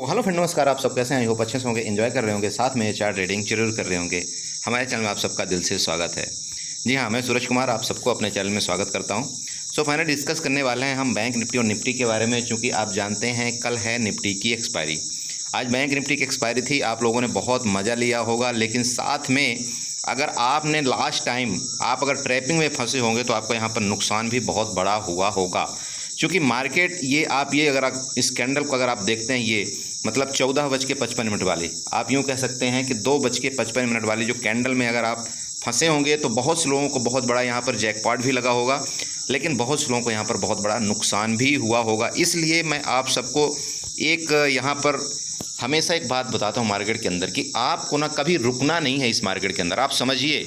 Hello friend, नमस्कार। आप सब कैसे हैं? आई होप अच्छे से होंगे, एंजॉय कर रहे होंगे, साथ में चार्ट ट्रेडिंग जरूर कर रहे होंगे। हमारे चैनल में आप सबका दिल से स्वागत है। जी हाँ, मैं सूरज कुमार आप सबको अपने चैनल में स्वागत करता हूँ। सो फाइनली डिस्कस करने वाले हैं हम बैंक निफ्टी और निफ्टी के बारे में, चूँकि आप जानते हैं कल है निफ्टी की एक्सपायरी। आज बैंक निफ्टी की एक्सपायरी थी, आप लोगों ने बहुत मज़ा लिया होगा, लेकिन साथ में अगर आपने लास्ट टाइम आप अगर ट्रैपिंग में फंसे होंगे तो आपको यहाँ पर नुकसान भी बहुत बड़ा हुआ होगा। क्योंकि मार्केट ये अगर आप इस कैंडल को अगर आप देखते हैं, ये मतलब 14:55 वाली, आप यूँ कह सकते हैं कि 2:55 वाली जो कैंडल में अगर आप फंसे होंगे तो बहुत से लोगों को बहुत बड़ा यहाँ पर जैकपॉट भी लगा होगा, लेकिन बहुत से लोगों को यहाँ पर बहुत बड़ा नुकसान भी हुआ होगा। इसलिए मैं आप सबको एक यहाँ पर हमेशा एक बात बताता हूँ मार्केट के अंदर कि आपको ना कभी रुकना नहीं है। इस मार्केट के अंदर आप समझिए,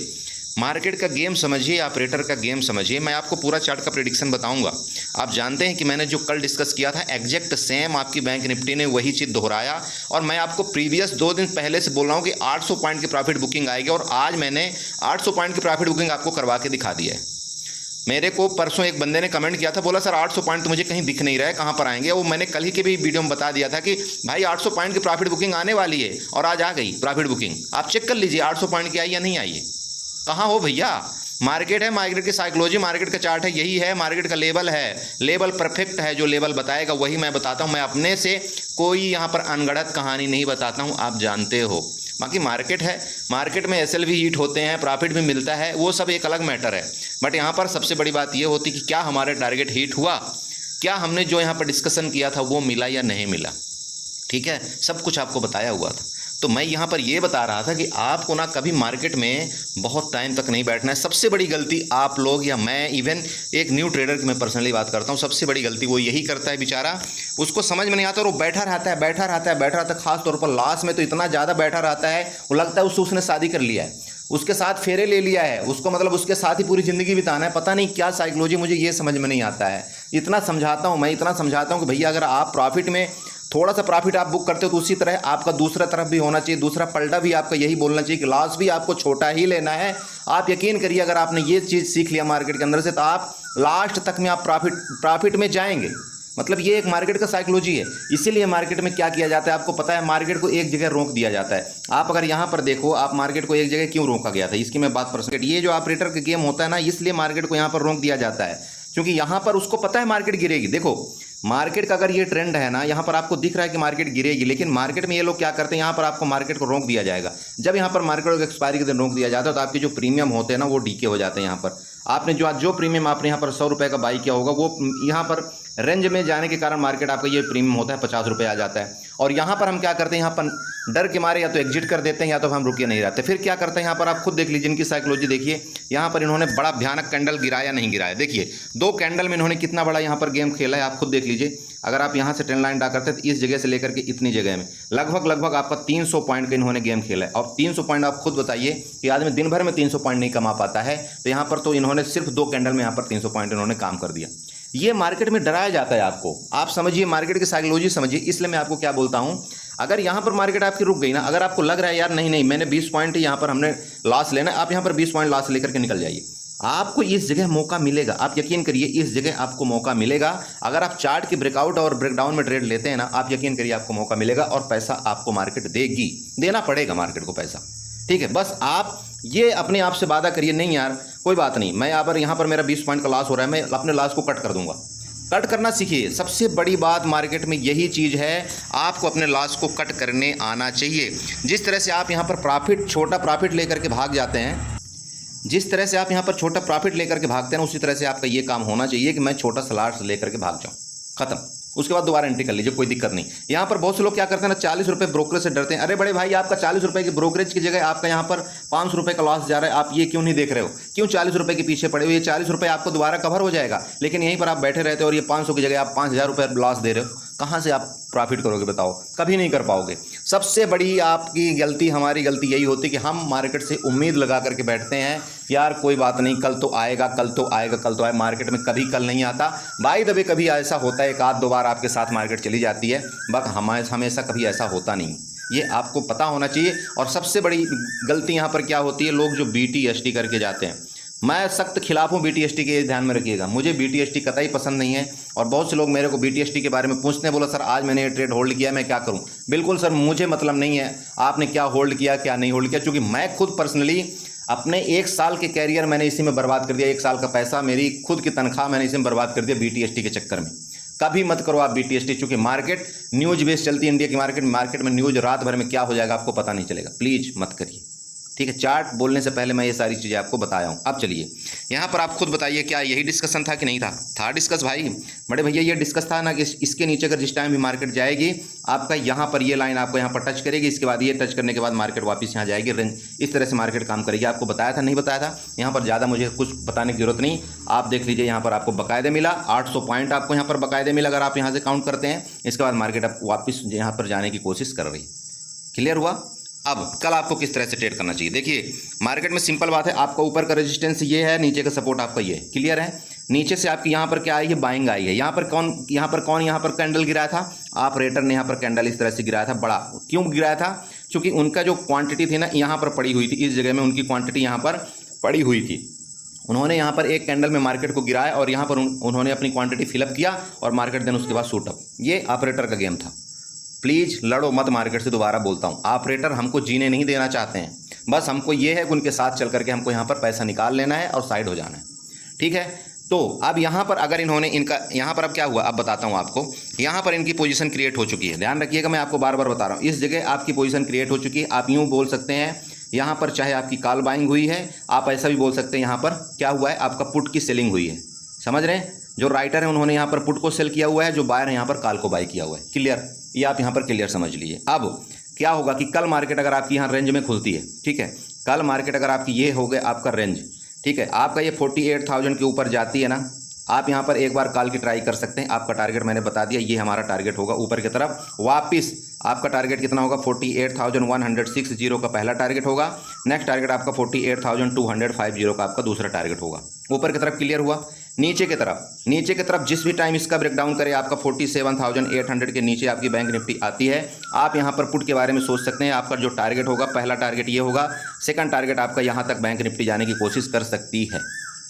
मार्केट का गेम समझिए, ऑपरेटर का गेम समझिए। मैं आपको पूरा चार्ट का प्रेडिक्शन बताऊंगा। आप जानते हैं कि मैंने जो कल डिस्कस किया था एग्जैक्ट सेम आपकी बैंक निफ्टी ने वही चीज़ दोहराया, और मैं आपको प्रीवियस 2 दिन पहले से बोल रहा हूं कि 800 पॉइंट की प्रॉफिट बुकिंग आएगी, और आज मैंने 800 पॉइंट की प्रॉफिट बुकिंग आपको करवा के दिखा दी है। मेरे को परसों एक बंदे ने कमेंट किया था, बोला सर 800 पॉइंट तो मुझे कहीं दिख नहीं रहा है, कहाँ पर आएंगे? वो मैंने कल ही के भी वीडियो में बता दिया था कि भाई 800 पॉइंट की प्रॉफिट बुकिंग आने वाली है, और आज आ गई प्रॉफिट बुकिंग। आप चेक कर लीजिए 800 पॉइंट की आई या नहीं आई है। कहाँ हो भैया? मार्केट है, मार्केट की साइकोलॉजी, मार्केट का चार्ट है, यही है मार्केट का लेवल है। लेवल परफेक्ट है, जो लेवल बताएगा वही मैं बताता हूँ। मैं अपने से कोई यहाँ पर अनगढ़ंत कहानी नहीं बताता हूँ, आप जानते हो। बाकी मार्केट है, मार्केट में एसएल भी हिट होते हैं, प्रॉफिट भी मिलता है, वो सब एक अलग मैटर है। बट यहाँ पर सबसे बड़ी बात ये होती कि क्या हमारे टारगेट हिट हुआ, क्या हमने जो यहाँ पर डिस्कशन किया था वो मिला या नहीं मिला। ठीक है, सब कुछ आपको बताया हुआ था। तो मैं यहाँ पर ये बता रहा था कि आपको ना कभी मार्केट में बहुत टाइम तक नहीं बैठना है। सबसे बड़ी गलती आप लोग या मैं, इवन एक न्यू ट्रेडर की मैं पर्सनली बात करता हूँ, सबसे बड़ी गलती वो यही करता है बेचारा, उसको समझ में नहीं आता और वो बैठा रहता है। खास तौर पर लास्ट में तो इतना ज़्यादा बैठा रहता है, वो लगता है उसने शादी कर लिया है, उसके साथ फेरे ले लिया है, उसको मतलब उसके साथ ही पूरी ज़िंदगी बिताना है। पता नहीं क्या साइकोलॉजी, मुझे ये समझ में नहीं आता है। इतना समझाता हूँ कि भैया अगर आप प्रॉफिट में थोड़ा सा प्रॉफिट आप बुक करते हो तो उसी तरह आपका दूसरा तरफ भी होना चाहिए, दूसरा पलटा भी आपका यही बोलना चाहिए कि लॉस भी आपको छोटा ही लेना है। आप यकीन करिए, अगर आपने ये चीज़ सीख लिया मार्केट के अंदर से तो आप लास्ट तक में आप प्रॉफिट में जाएंगे। मतलब ये एक मार्केट का साइकोलॉजी है। इसीलिए मार्केट में क्या किया जाता है आपको पता है, मार्केट को एक जगह रोक दिया जाता है। आप अगर यहाँ पर देखो, आप मार्केट को एक जगह क्यों रोका गया था, इसकी मैं बात पर्सनल, ये जो ऑपरेटर का गेम होता है ना, इसलिए मार्केट को यहाँ पर रोक दिया जाता है, क्योंकि यहाँ पर उसको पता है मार्केट गिरेगी। देखो मार्केट का अगर ये ट्रेंड है ना, यहाँ पर आपको दिख रहा है कि मार्केट गिरेगी, लेकिन मार्केट में ये लोग क्या करते हैं, यहाँ पर आपको मार्केट को रोक दिया जाएगा। जब यहाँ पर मार्केट को एक्सपायरी के दिन रोक दिया जाता है तो आपके जो प्रीमियम होते हैं ना वो डीके हो जाते हैं। यहाँ पर आपने जो प्रीमियम आपने यहाँ पर 100 रुपये का बाई किया होगा, वो यहाँ पर रेंज में जाने के कारण मार्केट आपका ये प्रीमियम होता है 50 रुपये आ जाता है। और यहाँ पर हम क्या करते हैं, यहाँ पर डर के मारे या तो एग्जिट कर देते हैं या तो हम रुके नहीं रहते। फिर क्या करते हैं यहाँ पर, आप खुद देख लीजिए इनकी साइकोलॉजी देखिए। यहाँ पर इन्होंने बड़ा भयानक कैंडल गिराया नहीं गिराया, देखिए 2 कैंडल में इन्होंने कितना बड़ा यहाँ पर गेम खेला है, आप खुद देख लीजिए। अगर आप यहाँ से ट्रेंड लाइन ड्रा करते हैं तो इस जगह से लेकर के इतनी जगह में लगभग आपका 300 पॉइंट का इन्होंने गेम खेला है। और 300 पॉइंट आप खुद बताइए कि आदमी दिन भर में 300 पॉइंट नहीं कमा पाता है, तो यहाँ पर तो इन्होंने सिर्फ 2 कैंडल में यहाँ पर 300 पॉइंट इन्होंने काम कर दिया। ये मार्केट में डराया जाता है आपको, आप समझिए, मार्केट की साइकोलॉजी समझिए। इसलिए मैं आपको क्या बोलता हूँ, अगर यहाँ पर मार्केट आपकी रुक गई ना, अगर आपको लग रहा है यार नहीं मैंने 20 पॉइंट यहाँ पर हमने लॉस लेना है, आप यहाँ पर 20 पॉइंट लॉस लेकर के निकल जाइए। आपको इस जगह मौका मिलेगा, आप यकीन करिए इस जगह आपको मौका मिलेगा। अगर आप चार्ट की ब्रेकआउट और ब्रेकडाउन में ट्रेड लेते हैं ना, आप यकीन करिए आपको मौका मिलेगा और पैसा आपको मार्केट देगी, देना पड़ेगा मार्केट को पैसा। ठीक है, बस आप ये अपने आप से वादा करिए, नहीं यार कोई बात नहीं, मैं यहाँ पर मेरा 20 पॉइंट का लॉस हो रहा है, मैं अपने लॉस को कट कर दूंगा। कट करना सीखिए, सबसे बड़ी बात मार्केट में यही चीज़ है, आपको अपने लॉस को कट करने आना चाहिए। जिस तरह से आप यहाँ पर छोटा प्रॉफिट लेकर के भाग जाते हैं, जिस तरह से आप यहाँ पर छोटा प्रॉफिट लेकर के भागते हैं, उसी तरह से आपका ये काम होना चाहिए कि मैं छोटा सा लॉस लेकर के भाग जाऊँ, खत्म। उसके बाद दोबारा एंट्री कर लीजिए, कोई दिक्कत नहीं। यहाँ पर बहुत से लोग क्या करते हैं ना, 40 रुपये ब्रोकरेज से डरते हैं। अरे बड़े भाई, आपका 40 रुपये की ब्रोकरेज की जगह आपका यहाँ पर 500 रुपये का लॉस जा रहा है, आप ये क्यों नहीं देख रहे हो? क्यों 40 रुपये के पीछे पड़े हो? ये 40 रुपये आपको दोबारा कवर हो जाएगा, लेकिन यहीं पर आप बैठे रहते हो और ये 500 की जगह आप 5000 रुपये लॉस दे रहे हो। कहाँ से आप प्रॉफिट करोगे बताओ? कभी नहीं कर पाओगे। सबसे बड़ी आपकी गलती, हमारी गलती यही होती है कि हम मार्केट से उम्मीद लगा करके बैठते हैं, यार कोई बात नहीं, कल तो आएगा, कल तो आएगा, कल तो आए। मार्केट में कभी कल नहीं आता। बाय द वे कभी ऐसा होता है, 1 आध 2 बार आपके साथ मार्केट चली जाती है, बट हमेशा कभी ऐसा होता नहीं, ये आपको पता होना चाहिए। और सबसे बड़ी गलती यहाँ पर क्या होती है, लोग जो BT ST करके जाते हैं, मैं सख्त खिलाफ हूँ BTST के, ध्यान में रखिएगा। मुझे BTST कतई पसंद नहीं है और बहुत से लोग मेरे को BTST के बारे में पूछते हैं, बोला सर आज मैंने ये ट्रेड होल्ड किया, मैं क्या करूँ। बिल्कुल सर, मुझे मतलब नहीं है आपने क्या होल्ड किया क्या नहीं होल्ड किया, क्योंकि मैं खुद पर्सनली अपने 1 साल के कैरियर मैंने इसी में बर्बाद कर दिया। 1 साल का पैसा, मेरी खुद की तनख्वाह मैंने इसी में बर्बाद कर दिया BTST के चक्कर में। कभी मत करो आप BTST, चूंकि मार्केट न्यूज बेस्ड चलती है इंडिया की मार्केट में न्यूज रात भर में क्या हो जाएगा आपको पता नहीं चलेगा। प्लीज़ मत करिए, ठीक है। चार्ट बोलने से पहले मैं ये सारी चीज़ें आपको बताया हूँ। अब चलिए यहाँ पर आप खुद बताइए, क्या यही डिस्कशन था कि नहीं था? था डिस्कस भाई, बड़े भैया ये डिस्कस था ना कि इसके नीचे अगर जिस टाइम भी मार्केट जाएगी आपका यहाँ पर ये लाइन आपको यहाँ पर टच करेगी, इसके बाद ये टच करने के बाद मार्केट वापस यहाँ जाएगी, रेंज इस तरह से मार्केट काम करेगी। आपको बताया था नहीं बताया था? यहाँ पर ज़्यादा मुझे कुछ बताने की जरूरत नहीं, आप देख लीजिए। यहाँ पर आपको बाकायदे मिला 800 पॉइंट आपको यहाँ पर बाकायदे मिला, अगर आप यहाँ से काउंट करते हैं। इसके बाद मार्केट अब वापस यहाँ पर जाने की कोशिश कर रही। क्लियर हुआ? अब कल आपको किस तरह से ट्रेड करना चाहिए, देखिए मार्केट में सिंपल बात है। आपका ऊपर का रेजिस्टेंस ये है, नीचे का सपोर्ट आपका ये, क्लियर है। नीचे से आपकी यहाँ पर क्या आई है, बाइंग आई है। यहाँ पर कौन यहाँ पर कैंडल गिराया था, ऑपरेटर ने यहाँ पर कैंडल इस तरह से गिराया था। बड़ा क्यों गिराया था? क्योंकि उनका जो क्वांटिटी थी ना यहाँ पर पड़ी हुई थी, इस जगह में उनकी क्वांटिटी यहाँ पर पड़ी हुई थी। उन्होंने यहाँ पर एक कैंडल में मार्केट को गिराया और यहाँ पर उन्होंने अपनी क्वांटिटी फिलअप किया और मार्केट देन उसके बाद शूट अप। ये ऑपरेटर का गेम था। प्लीज़ लड़ो मत मार्केट से, दोबारा बोलता हूँ। ऑपरेटर हमको जीने नहीं देना चाहते हैं, बस हमको ये है कि उनके साथ चल करके हमको यहाँ पर पैसा निकाल लेना है और साइड हो जाना है, ठीक है। तो अब यहाँ पर अगर इन्होंने इनका यहाँ पर अब क्या हुआ अब बताता हूँ आपको। यहाँ पर इनकी पोजीशन क्रिएट हो चुकी है, ध्यान रखिएगा, मैं आपको बार बार बता रहा हूँ। इस जगह आपकी पोजीशन क्रिएट हो चुकी है। आप यूँ बोल सकते हैं यहाँ पर चाहे आपकी कॉल बाइंग हुई है, आप ऐसा भी बोल सकते हैं यहाँ पर क्या हुआ है, आपका पुट की सेलिंग हुई है। समझ रहे हैं? जो राइटर है उन्होंने यहाँ पर पुट को सेल किया हुआ है, जो बायर है यहाँ पर कॉल को बाई किया हुआ है। क्लियर? ये आप यहाँ पर क्लियर समझ लीजिए। अब क्या होगा कि कल मार्केट अगर आपकी यहाँ रेंज में खुलती है, ठीक है, कल मार्केट अगर आपकी ये हो गया आपका रेंज, ठीक है, आपका ये 48,000 के ऊपर जाती है ना, आप यहाँ पर एक बार कॉल की ट्राई कर सकते हैं। आपका टारगेट मैंने बता दिया, ये हमारा टारगेट होगा ऊपर की तरफ वापस। आपका टारगेट कितना होगा? 48,160 का पहला टारगेट होगा। नेक्स्ट टारगेट आपका 48,250 का आपका दूसरा टारगेट होगा ऊपर की तरफ। क्लियर हुआ? नीचे की तरफ जिस भी टाइम इसका ब्रेकडाउन करे आपका 47,800 के नीचे आपकी बैंक निफ्टी आती है, आप यहाँ पर पुट के बारे में सोच सकते हैं। आपका जो टारगेट होगा, पहला टारगेट ये होगा, सेकंड टारगेट आपका यहाँ तक बैंक निफ्टी जाने की कोशिश कर सकती है।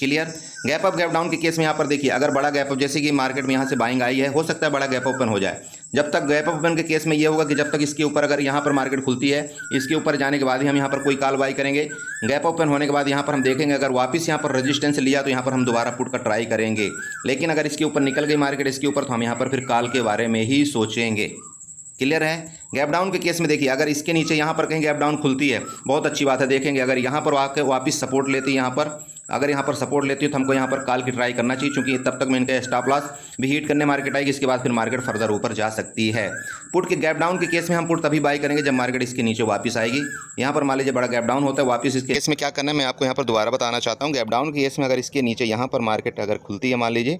Clear? Gap up gap down के केस में यहाँ पर देखिए, अगर बड़ा गैप अप, जैसे कि मार्केट में यहाँ से बाइंग आई है, हो सकता है बड़ा गैप ओपन हो जाए। जब तक गैप ओपन के केस में ये होगा कि जब तक इसके ऊपर अगर यहाँ पर मार्केट खुलती है, इसके ऊपर जाने के बाद ही हम यहाँ पर कोई कॉल बाई करेंगे। गैप ओपन होने के बाद यहाँ पर हम देखेंगे, अगर वापस यहाँ पर रेजिस्टेंस लिया तो यहाँ पर हम दोबारा पुट का ट्राई करेंगे। लेकिन अगर इसके ऊपर निकल गई मार्केट इसके ऊपर, तो हम यहाँ पर फिर कॉल के बारे में ही सोचेंगे। क्लियर है? गैप डाउन के केस में देखिए, अगर इसके नीचे यहाँ पर कहीं गैप डाउन खुलती है, बहुत अच्छी बात है, देखेंगे। अगर यहाँ पर आकर वापस सपोर्ट लेती है, यहाँ पर अगर यहाँ पर सपोर्ट लेती है तो हमको यहाँ पर कॉल की ट्राई करना चाहिए, क्योंकि तब तक में इनका स्टॉप लॉस भी हिट करने मार्केट आएगी। इसके बाद फिर मार्केट फर्दर ऊपर जा सकती है। पुट के गैप डाउन के केस में हम पुट तभी बाई करेंगे जब मार्केट इसके नीचे वापस आएगी। यहाँ पर मान लीजिए बड़ा गैप डाउन होता है, वापस इसके केस में क्या करना है मैं आपको यहाँ पर दोबारा बताना चाहता हूँ। गैप डाउन के केस में अगर इसके नीचे यहाँ पर मार्केट अगर खुलती है, मान लीजिए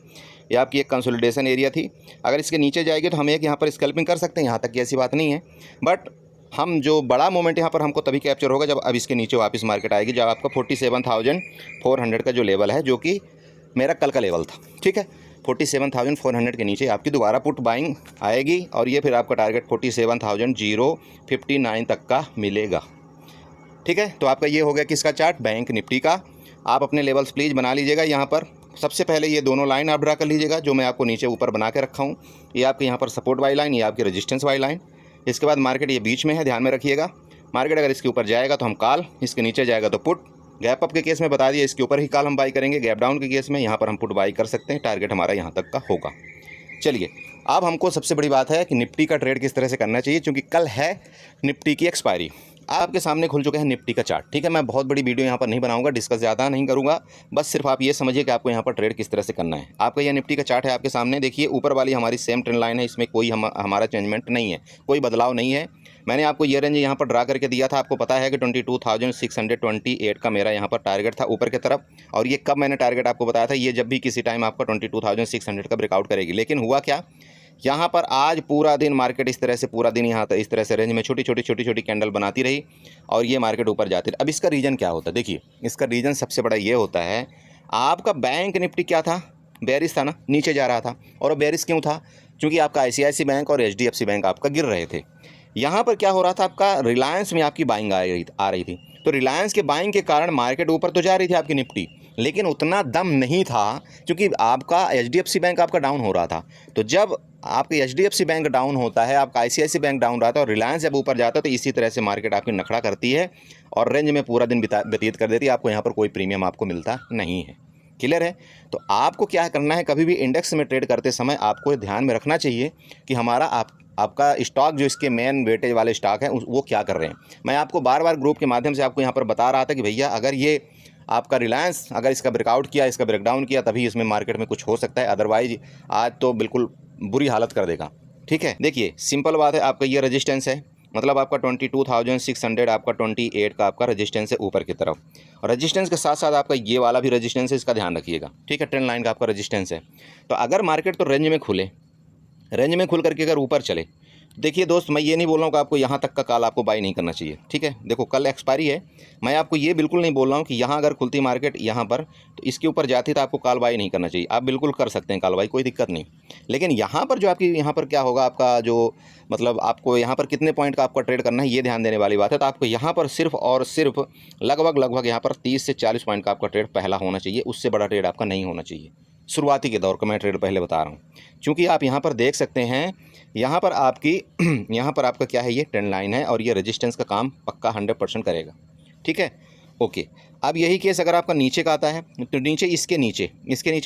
ये आपकी एक कंसोलिडेशन एरिया थी, अगर इसके नीचे जाएगी तो हम एक यहाँ पर स्कैल्पिंग कर सकते हैं, यहाँ तक की ऐसी बात नहीं है। बट हम जो बड़ा मोमेंट यहाँ पर हमको तभी कैप्चर होगा जब अब इसके नीचे वापस मार्केट आएगी, जब आपका 47,400 का जो लेवल है, जो कि मेरा कल का लेवल था, ठीक है। 47,400 के नीचे आपकी दोबारा पुट बाइंग आएगी और ये फिर आपका टारगेट 47,059 तक का मिलेगा, ठीक है। तो आपका ये हो गया किसका चार्ट? बैंक निफ्टी का। आप अपने लेवल्स प्लीज़ बना लीजिएगा। यहाँ पर सबसे पहले ये दोनों लाइन आप ड्रा कर लीजिएगा, जो मैं आपको नीचे ऊपर बना के रखा हूँ। ये आपके यहाँ पर सपोर्ट वाली लाइन, ये आपकी रेजिस्टेंस वाली लाइन। इसके बाद मार्केट ये बीच में है, ध्यान में रखिएगा। मार्केट अगर इसके ऊपर जाएगा तो हम कॉल, इसके नीचे जाएगा तो पुट। गैप अप के केस में बता दिया, इसके ऊपर ही कॉल हम बाई करेंगे। गैप डाउन के केस में यहाँ पर हम पुट बाई कर सकते हैं, टारगेट हमारा यहाँ तक का होगा। चलिए, अब हमको सबसे बड़ी बात है कि निफ्टी का ट्रेड किस तरह से करना चाहिए, क्योंकि कल है निफ्टी की एक्सपायरी। आपके सामने खुल चुका है निफ्टी का चार्ट, ठीक है। मैं बहुत बड़ी वीडियो यहाँ पर नहीं बनाऊंगा, डिस्कस ज़्यादा नहीं करूँगा, बस सिर्फ आप ये समझिए कि आपको यहाँ पर ट्रेड किस तरह से करना है। आपका यह निफ्टी का चार्ट है आपके सामने, देखिए ऊपर वाली हमारी सेम ट्रेंड लाइन है, इसमें कोई हमारा चेंजमेंट नहीं है, कोई बदलाव नहीं है। मैंने आपको ये रेंज यहाँ पर ड्रा करके दिया था, आपको पता है कि 22,628 का मेरा यहाँ पर टारगेट था ऊपर की तरफ। और ये कब मैंने टारगेट आपको बताया था? ये जब भी किसी टाइम आपका 22,600 का ब्रेकआउट करेगी। लेकिन हुआ क्या, यहाँ पर आज पूरा दिन मार्केट इस तरह से पूरा दिन यहाँ इस तरह से रेंज में छोटी छोटी कैंडल बनाती रही और ये मार्केट ऊपर जाती रही। अब इसका रीज़न क्या होता है? देखिए, इसका रीज़न सबसे बड़ा ये होता है, आपका बैंक निफ्टी क्या था? बेरिश था ना, नीचे जा रहा था। और बेरिश क्यों था? क्योंकि आपका ICICI बैंक और HDFC बैंक आपका गिर रहे थे। यहाँ पर क्या हो रहा था, आपका रिलायंस में आपकी बाइंग आ रही थी। तो रिलायंस के बाइंग के कारण मार्केट ऊपर तो जा रही थी आपकी निफ्टी, लेकिन उतना दम नहीं था, क्योंकि आपका HDFC बैंक आपका डाउन हो रहा था। तो जब आपके HDFC बैंक डाउन होता है, आपका ICICI बैंक डाउन रहता है, और रिलायंस जब ऊपर जाता है, तो इसी तरह से मार्केट आपकी नखड़ा करती है और रेंज में पूरा दिन व्यतीत कर देती है। आपको यहाँ पर कोई प्रीमियम आपको मिलता नहीं है। क्लियर है? तो आपको क्या करना है, कभी भी इंडेक्स में ट्रेड करते समय आपको ध्यान में रखना चाहिए कि हमारा आपका स्टॉक जो इसके मेन वेटेज वाले स्टॉक हैं वो क्या कर रहे हैं। मैं आपको बार बार ग्रुप के माध्यम से आपको यहाँ पर बता रहा था कि भैया अगर ये आपका रिलायंस अगर इसका ब्रेकआउट किया, इसका ब्रेकडाउन किया, तभी इसमें मार्केट में कुछ हो सकता है, अदरवाइज आज तो बिल्कुल बुरी हालत कर देगा। ठीक है, देखिए सिंपल बात है, आपका ये रेजिस्टेंस है, मतलब आपका 22,600 आपका 28 का आपका रेजिस्टेंस है ऊपर की तरफ, और रेजिस्टेंस के साथ साथ आपका ये वाला भी रेजिस्टेंस है, इसका ध्यान रखिएगा। ठीक है, ट्रेंड लाइन का आपका रेजिस्टेंस है। तो अगर मार्केट तो रेंज में खुले, रेंज में खुल करके अगर ऊपर चले, देखिए दोस्त, मैं ये नहीं बोल रहा हूँ कि आपको यहाँ तक का कॉल आपको बाई नहीं करना चाहिए। ठीक है, देखो कल एक्सपायरी है, मैं आपको ये बिल्कुल नहीं बोल रहा हूँ कि यहाँ अगर खुलती मार्केट यहाँ पर तो इसके ऊपर जाती तो आपको कॉल बाई नहीं करना चाहिए। आप बिल्कुल कर सकते हैं कॉल बाई, कोई दिक्कत नहीं। लेकिन यहाँ पर जो आपकी यहाँ पर क्या होगा, आपका जो मतलब आपको यहाँ पर कितने पॉइंट का आपका ट्रेड करना है, ये ध्यान देने वाली बात है। तो आपको यहाँ पर सिर्फ और सिर्फ लगभग यहाँ पर 30 से 40 पॉइंट का आपका ट्रेड पहला होना चाहिए, उससे बड़ा ट्रेड आपका नहीं होना चाहिए। शुरुआती के दौर का मैं ट्रेड पहले बता रहा हूँ, क्योंकि आप यहाँ पर देख सकते हैं, यहाँ पर आपकी यहाँ पर आपका क्या है, ये ट्रेंड लाइन है और ये रेजिस्टेंस का काम पक्का 100% करेगा। ठीक है, ओके। अब यही केस अगर आपका नीचे का आता है, तो नीचे इसके नीचे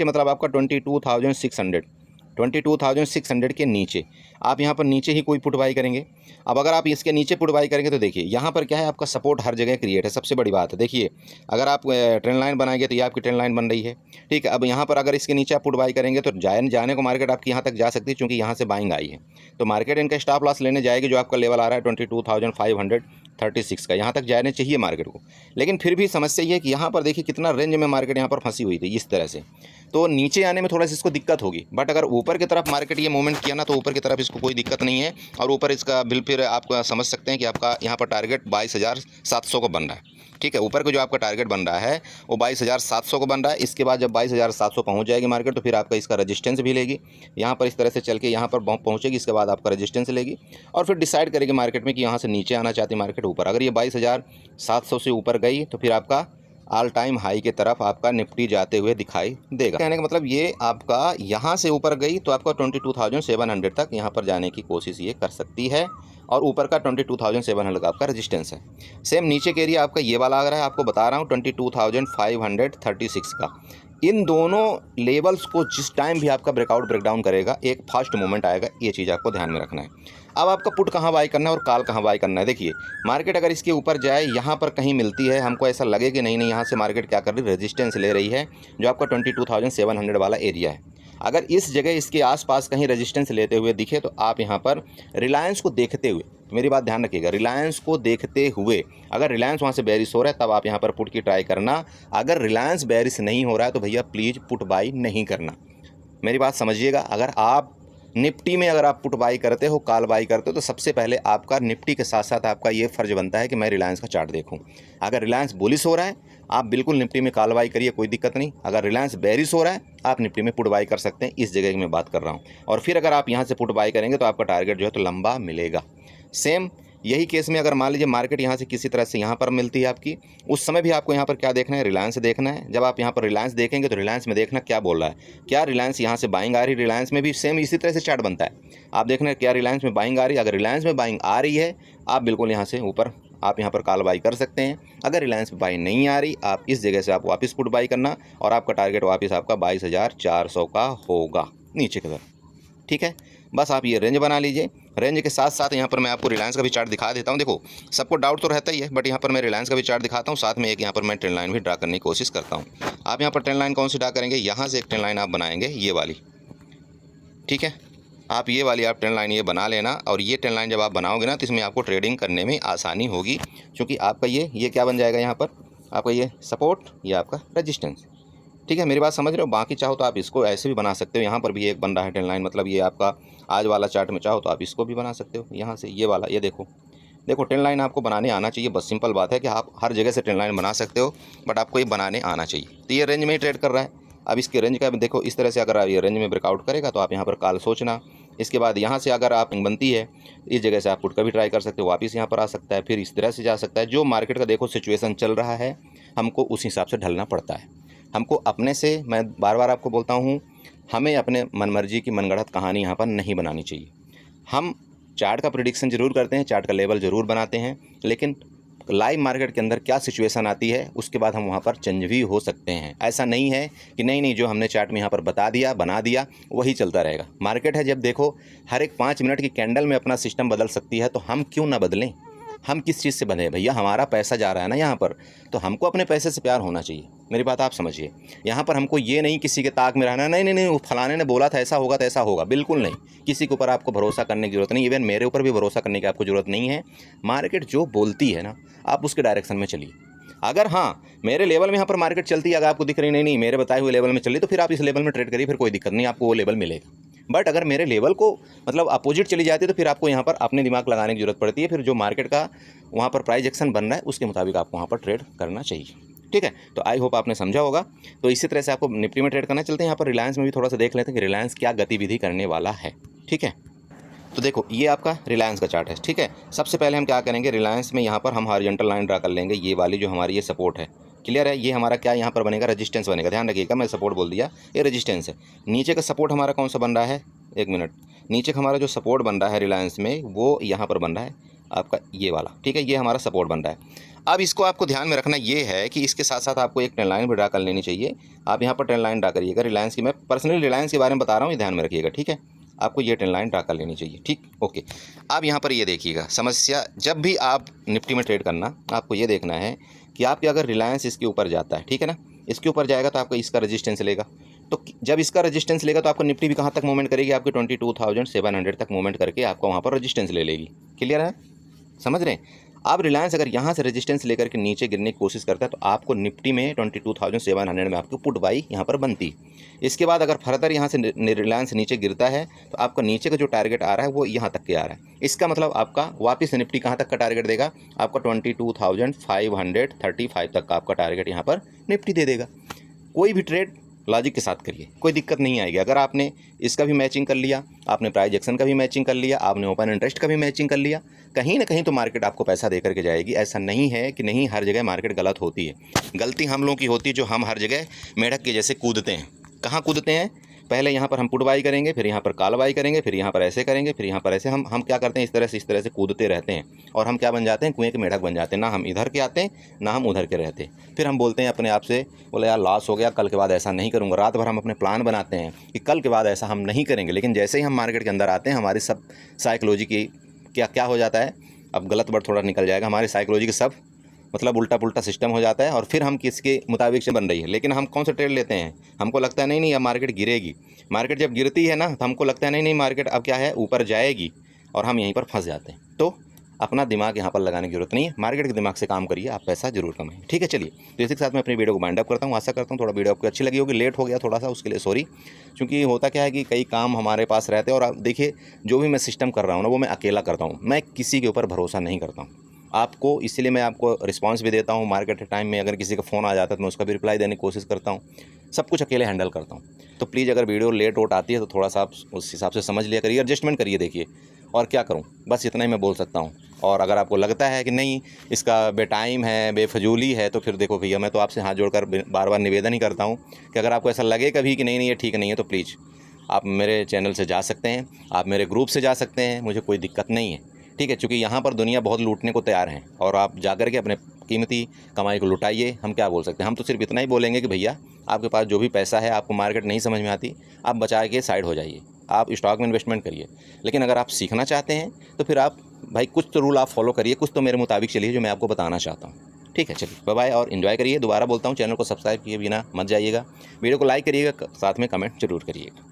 मतलब आपका 22,600 के नीचे आप यहाँ पर नीचे ही कोई पुट बाई करेंगे। अब अगर आप इसके नीचे पुट बाई करेंगे तो देखिए यहाँ पर क्या है, आपका सपोर्ट हर जगह क्रिएट है। सबसे बड़ी बात है, देखिए अगर आप ट्रेंड लाइन बनाएंगे तो ये आपकी ट्रेंड लाइन बन रही है। ठीक है, अब यहाँ पर अगर इसके नीचे आप पुट बाई करेंगे तो जाने को मार्केट आपकी यहाँ तक जा सकती है, क्योंकि यहाँ से बाइंग आई है। तो मार्केट इनका स्टॉप लॉस लेने जाएगी, जो आपका लेवल आ रहा है 22,536 का, यहाँ तक जाने चाहिए मार्केट को। लेकिन फिर भी समस्या ये है कि यहाँ पर देखिए कितना रेंज में मार्केट यहाँ पर फंसी हुई थी इस तरह से, तो नीचे आने में थोड़ा सा इसको दिक्कत होगी। बट अगर ऊपर की तरफ मार्केट ये मूवमेंट किया ना, तो ऊपर की तरफ इसको कोई दिक्कत नहीं है, और ऊपर इसका बिल फिर आप समझ सकते हैं कि आपका यहाँ पर टारगेट 22,700 को बन रहा है। ठीक है, ऊपर का जो आपका टारगेट बन रहा है वो 22,700 को बन रहा है। इसके बाद जब 22,700 पहुंच जाएगी मार्केट, तो फिर आपका इसका रेजिस्टेंस भी लेगी, यहाँ पर इस तरह से चल के यहाँ पर पहुंचेगी, इसके बाद आपका रेजिस्टेंस लेगी और फिर डिसाइड करेगी मार्केट में कि यहाँ से नीचे आना चाहती मार्केट ऊपर। अगर ये 22,700 से ऊपर गई तो फिर आपका ऑल टाइम हाई के तरफ आपका निफ्टी जाते हुए दिखाई देगा। कहने का मतलब ये आपका यहाँ से ऊपर गई तो आपका 22,700 तक यहाँ पर जाने की कोशिश ये कर सकती है, और ऊपर का 22,700 का आपका रेजिस्टेंस है। सेम नीचे के एरिया आपका ये वाला आ रहा है, आपको बता रहा हूँ 22,536 का। इन दोनों लेवल्स को जिस टाइम भी आपका ब्रेकआउट ब्रेकडाउन करेगा, एक फास्ट मूवमेंट आएगा, ये चीज़ आपको ध्यान में रखना है। अब आपका पुट कहाँ बाई करना है और कॉल कहाँ बाई करना है। देखिए मार्केट अगर इसके ऊपर जाए, यहाँ पर कहीं मिलती है, हमको ऐसा लगे कि नहीं यहाँ से मार्केट क्या कर रही है, रेजिस्टेंस ले रही है, जो आपका 22,700 वाला एरिया है। अगर इस जगह इसके आसपास कहीं रेजिस्टेंस लेते हुए दिखे, तो आप यहाँ पर रिलायंस को देखते हुए, मेरी बात ध्यान रखिएगा, रिलायंस को देखते हुए, अगर रिलायंस वहाँ से बेरिश हो रहा है तब आप यहाँ पर पुट की ट्राई करना। अगर रिलायंस बेरिश नहीं हो रहा है तो भैया प्लीज़ पुट बाई नहीं करना। मेरी बात समझिएगा, अगर आप निफ्टी में अगर आप पुट बाई करते हो, कॉल बाई करते हो, तो सबसे पहले आपका निफ्टी के साथ साथ आपका ये फ़र्ज बनता है कि मैं रिलायंस का चार्ट देखूं। अगर रिलायंस बुलिश हो रहा है, आप बिल्कुल निफ्टी में कॉल बाई करिए, कोई दिक्कत नहीं। अगर रिलायंस बेरिश हो रहा है, आप निफ्टी में पुट बाई कर सकते हैं। इस जगह की मैं बात कर रहा हूँ। और फिर अगर आप यहाँ से पुट बाई करेंगे तो आपका टारगेट जो है तो लंबा मिलेगा। सेम यही केस में अगर मान लीजिए मार्केट यहाँ से किसी तरह से यहाँ पर मिलती है आपकी, उस समय भी आपको यहाँ पर क्या देखना है, रिलायंस देखना है। जब आप यहाँ पर रिलायंस देखेंगे तो रिलायंस में देखना क्या बोल रहा है, क्या रिलायंस यहाँ से बाइंग आ रही है। रिलायंस में भी सेम इसी तरह से चार्ट बनता है, आप देखना क्या रिलायंस में बाइंग आ रही है। अगर रिलायंस में बाइंग आ रही है, आप बिल्कुल यहाँ से ऊपर आप यहाँ पर कॉल बाई कर सकते हैं। अगर रिलायंस में बाई नहीं आ रही, आप इस जगह से आप वापस पुट बाई करना, और आपका टारगेट वापस आपका 22,400 का होगा नीचे की तरफ। ठीक है, बस आप ये रेंज बना लीजिए। रेंज के साथ साथ यहाँ पर मैं आपको रिलायंस का भी चार्ट दिखा देता हूँ। देखो सबको डाउट तो रहता ही है, बट यहाँ पर मैं रिलायंस का भी चार्ट दिखाता हूँ, साथ में एक यहाँ पर मैं ट्रेंड लाइन भी ड्रा करने की कोशिश करता हूँ। आप यहाँ पर ट्रेंड लाइन कौन सी ड्रा करेंगे, यहाँ से एक ट्रेंड लाइन आप बनाएंगे, ये वाली। ठीक है, आप ये वाली आप ट्रेंड लाइन ये बना लेना, और ये ट्रेंड लाइन जब आप बनाओगे ना, तो इसमें आपको ट्रेडिंग करने में आसानी होगी, क्योंकि आपका ये क्या बन जाएगा, यहाँ पर आपका ये सपोर्ट, ये आपका रजिस्टेंस। ठीक है, मेरी बात समझ रहे हो। बाकी चाहो तो आप इसको ऐसे भी बना सकते हो, यहाँ पर भी एक बन रहा है ट्रेंड लाइन, मतलब ये आपका आज वाला चार्ट में चाहो तो आप इसको भी बना सकते हो, यहाँ से ये वाला। ये देखो ट्रेंड लाइन आपको बनाने आना चाहिए, बस सिंपल बात है कि आप हर जगह से ट्रेंड लाइन बना सकते हो, बट आपको ये बनाने आना चाहिए। तो ये रेंज में ही ट्रेड कर रहा है। अब इसके रेंज का देखो, इस तरह से अगर ये रेंज में ब्रेकआउट करेगा तो आप यहाँ पर कॉल सोचना। इसके बाद यहाँ से अगर आप बनती है, इस जगह से आप पुट का भी ट्राई कर सकते हो, वापस यहाँ पर आ सकता है, फिर इस तरह से जा सकता है। जो मार्केट का देखो सिचुएशन चल रहा है, हमको उस हिसाब से ढलना पड़ता है। हमको अपने से, मैं बार बार आपको बोलता हूँ, हमें अपने मनमर्जी की मनगढ़ंत कहानी यहाँ पर नहीं बनानी चाहिए। हम चार्ट का प्रेडिक्शन ज़रूर करते हैं, चार्ट का लेवल ज़रूर बनाते हैं, लेकिन लाइव मार्केट के अंदर क्या सिचुएशन आती है उसके बाद हम वहाँ पर चेंज भी हो सकते हैं। ऐसा नहीं है कि नहीं जो हमने चार्ट में यहाँ पर बता दिया, बना दिया, वही चलता रहेगा। मार्केट है, जब देखो हर एक 5 मिनट की कैंडल में अपना सिस्टम बदल सकती है, तो हम क्यों ना बदलें। हम किस चीज़ से बंधे हैं भैया, हमारा पैसा जा रहा है ना यहाँ पर, तो हमको अपने पैसे से प्यार होना चाहिए। मेरी बात आप समझिए। यहाँ पर हमको ये नहीं किसी के ताक में रहना, नहीं वो फलाने ने बोला था ऐसा होगा तो ऐसा होगा, बिल्कुल नहीं। किसी के ऊपर आपको भरोसा करने की ज़रूरत नहीं, इवन मेरे ऊपर भी भरोसा करने की आपको ज़रूरत नहीं है। मार्केट जो बोलती है ना, आप उसके डायरेक्शन में चलिए। अगर हाँ मेरे लेवल में यहाँ पर मार्केट चलती है, अगर आपको दिख रही नहीं मेरे बताए हुए लेवल में चली, तो फिर आप इस लेवल में ट्रेड करिए, फिर कोई दिक्कत नहीं, आपको वो लेवल मिलेगा। बट अगर मेरे लेवल को मतलब अपोजिट चली जाती है, तो फिर आपको यहाँ पर अपने दिमाग लगाने की ज़रूरत पड़ती है। फिर जो मार्केट का वहाँ पर प्राइस एक्शन बन रहा है उसके मुताबिक आपको वहाँ पर ट्रेड करना चाहिए। ठीक है, तो आई होप आपने समझा होगा। तो इसी तरह से आपको निफ्टी में ट्रेड करना। चलते हैं यहाँ पर रिलायंस में भी थोड़ा सा देख लेते हैं कि रिलायंस क्या गतिविधि करने वाला है। ठीक है, तो देखो ये आपका रिलायंस का चार्ट है। ठीक है, सबसे पहले हम क्या करेंगे, रिलायंस में यहाँ पर हम हॉरिजॉन्टल लाइन ड्रा कर लेंगे। ये वाली जो हमारी ये सपोर्ट है, क्लियर है, ये हमारा क्या यहाँ पर बनेगा, रेजिस्टेंस बनेगा। ध्यान रखिएगा, मैं सपोर्ट बोल दिया, ये रेजिस्टेंस है। नीचे का सपोर्ट हमारा कौन सा बन रहा है, एक मिनट, नीचे का हमारा जो सपोर्ट बन रहा है रिलायंस में, वो यहाँ पर बन रहा है आपका ये वाला। ठीक है, ये हमारा सपोर्ट बन रहा है। अब इसको आपको ध्यान में रखना ये है कि इसके साथ साथ आपको एक ट्रेंड लाइन भी ड्रा कर लेनी चाहिए। आप यहाँ पर ट्रेंड लाइन ड्रा करिएगा रिलायंस की। मैं पर्सनली रिलायंस के बारे में बता रहा हूँ, ये ध्यान में रखिएगा। ठीक है, आपको ये ट्रेंड लाइन ड्रा कर लेनी चाहिए। ठीक, ओके। अब यहाँ पर ये देखिएगा समस्या, जब भी आप निफ्टी में ट्रेड करना, आपको ये देखना है कि आपके अगर रिलायंस इसके ऊपर जाता है, ठीक है ना, इसके ऊपर जाएगा तो आपका इसका रेजिस्टेंस लेगा। तो जब इसका रेजिस्टेंस लेगा तो आपको निफ्टी भी कहाँ तक मूवमेंट करेगी, आपके 22,700 तक मूवमेंट करके आपको वहाँ पर रेजिस्टेंस ले लेगी। क्लियर है, समझ रहे हैं। अब रिलायंस अगर यहाँ से रेजिस्टेंस लेकर के नीचे गिरने की कोशिश करता है, तो आपको निफ्टी में 22,700 में आपको पुट बाई यहाँ पर बनती। इसके बाद अगर फर्दर यहाँ से रिलायंस नीचे गिरता है, तो आपका नीचे का जो टारगेट आ रहा है वो यहाँ तक के आ रहा है। इसका मतलब आपका वापस निफ्टी कहाँ तक का टारगेट देगा, आपका 22,535 तक का आपका टारगेट यहाँ पर निफ्टी दे देगा। कोई भी ट्रेड लॉजिक के साथ करिए, कोई दिक्कत नहीं आएगी। अगर आपने इसका भी मैचिंग कर लिया, आपने प्राइस एक्शन का भी मैचिंग कर लिया, आपने ओपन इंटरेस्ट का भी मैचिंग कर लिया, कहीं ना कहीं तो मार्केट आपको पैसा दे करके जाएगी। ऐसा नहीं है कि नहीं, हर जगह मार्केट गलत होती है। गलती हम लोगों की होती है जो हम हर जगह मेढक के जैसे कूदते हैं। कहाँ कूदते हैं, पहले यहाँ पर हम पुट बाई करेंगे, फिर यहाँ पर कॉल बाई करेंगे, फिर यहाँ पर ऐसे करेंगे, फिर यहाँ पर ऐसे। हम क्या करते हैं, इस तरह से कूदते रहते हैं, और हम क्या बन जाते हैं, कुएं के मेढक बन जाते हैं। ना हम इधर के आते हैं, ना हम उधर के रहते। फिर हम बोलते हैं अपने आप से, बोले यार लॉस हो गया, कल के बाद ऐसा नहीं करूँगा। रात भर हम अपने प्लान बनाते हैं कि कल के बाद ऐसा हम नहीं करेंगे, लेकिन जैसे ही हम मार्केट के अंदर आते हैं, हमारी सब साइकोलॉजी की क्या हो जाता है, अब गलत वर्ड थोड़ा निकल जाएगा, हमारी साइकोलॉजी के सब मतलब उल्टा पुल्टा सिस्टम हो जाता है, और फिर हम किसके मुताबिक से बन रही है। लेकिन हम कौन सा ट्रेड लेते हैं, हमको लगता है नहीं अब मार्केट गिरेगी। मार्केट जब गिरती है ना, तो हमको लगता है नहीं मार्केट अब क्या है, ऊपर जाएगी, और हम यहीं पर फंस जाते हैं। तो अपना दिमाग यहाँ पर लगाने की जरूरत नहीं है, मार्केट के दिमाग से काम करिए, आप पैसा जरूर कमाएं। ठीक है, चलिए, तो इसी के साथ मैं अपनी वीडियो को वाइंड अप करता हूँ। आशा करता हूँ थोड़ा वीडियो आपको अच्छी लगी होगी। लेट हो गया थोड़ा सा, उसके लिए सॉरी, क्योंकि होता क्या है कि कई काम हमारे पास रहते हैं। और आप देखिए, जो भी मैं सिस्टम कर रहा हूँ ना, वो मैं अकेला करता हूँ, मैं किसी के ऊपर भरोसा नहीं करता हूँ आपको, इसीलिए मैं आपको रिस्पांस भी देता हूँ। मार्केट के टाइम में अगर किसी का फ़ोन आ जाता है तो मैं उसका भी रिप्लाई देने की कोशिश करता हूँ। सब कुछ अकेले हैंडल करता हूँ। तो प्लीज़ अगर वीडियो लेट वोट आती है तो थोड़ा सा आप उस हिसाब से समझ लिया करिए, एडजस्टमेंट करिए। देखिए, और क्या करूँ, बस इतना ही मैं बोल सकता हूँ। और अगर आपको लगता है कि नहीं इसका बेटाइम है, बेफजूली है, तो फिर देखो भैया, मैं तो आपसे हाथ जोड़कर बार बार निवेदन ही करता हूँ कि अगर आपको ऐसा लगे कभी कि नहीं ये ठीक नहीं है, तो प्लीज़ आप मेरे चैनल से जा सकते हैं, आप मेरे ग्रुप से जा सकते हैं, मुझे कोई दिक्कत नहीं है। ठीक है, क्योंकि यहाँ पर दुनिया बहुत लूटने को तैयार है, और आप जाकर के अपने कीमती कमाई को लुटाइए। हम क्या बोल सकते हैं, हम तो सिर्फ इतना ही बोलेंगे कि भैया आपके पास जो भी पैसा है, आपको मार्केट नहीं समझ में आती, आप बचा के साइड हो जाइए, आप स्टॉक में इन्वेस्टमेंट करिए। लेकिन अगर आप सीखना चाहते हैं तो फिर आप भाई कुछ तो रूल आप फॉलो करिए, कुछ तो मेरे मुताबिक चलिए जो मैं आपको बताना चाहता हूँ। ठीक है, चलिए बाय बाय, और इन्जॉय करिए। दोबारा बोलता हूँ, चैनल को सब्सक्राइब किए बिना मत जाइएगा, वीडियो को लाइक करिएगा, साथ में कमेंट जरूर करिएगा।